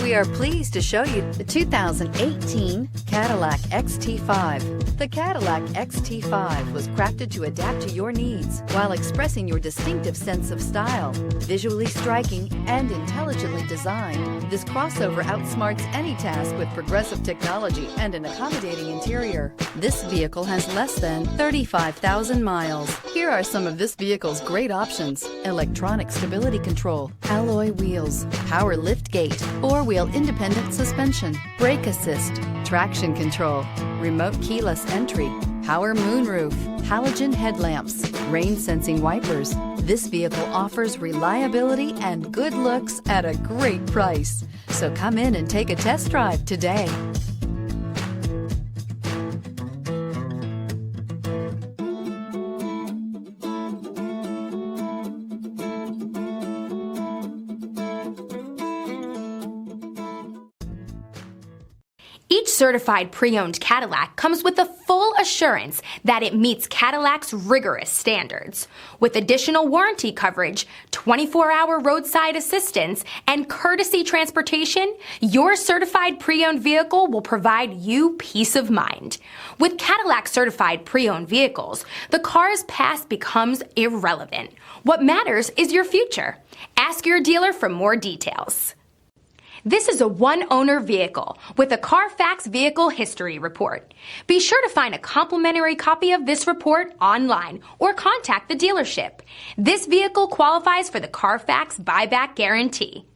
We are pleased to show you the 2018 Cadillac XT5. The Cadillac XT5 was crafted to adapt to your needs while expressing your distinctive sense of style. Visually striking and intelligently designed, this crossover outsmarts any task with progressive technology and an accommodating interior. This vehicle has less than 35,000 miles. Here are some of this vehicle's great options: electronic stability control, alloy wheels, power liftgate, four-wheel independent suspension, brake assist, traction control, remote keyless entry, power moonroof, halogen headlamps, rain sensing wipers. This vehicle offers reliability and good looks at a great price. So come in and take a test drive today. Each certified pre-owned Cadillac comes with the full assurance that it meets Cadillac's rigorous standards. With additional warranty coverage, 24-hour roadside assistance, and courtesy transportation, your certified pre-owned vehicle will provide you peace of mind. With Cadillac certified pre-owned vehicles, the car's past becomes irrelevant. What matters is your future. Ask your dealer for more details. This is a one-owner vehicle with a CARFAX Vehicle History Report. Be sure to find a complimentary copy of this report online or contact the dealership. This vehicle qualifies for the CARFAX Buyback Guarantee.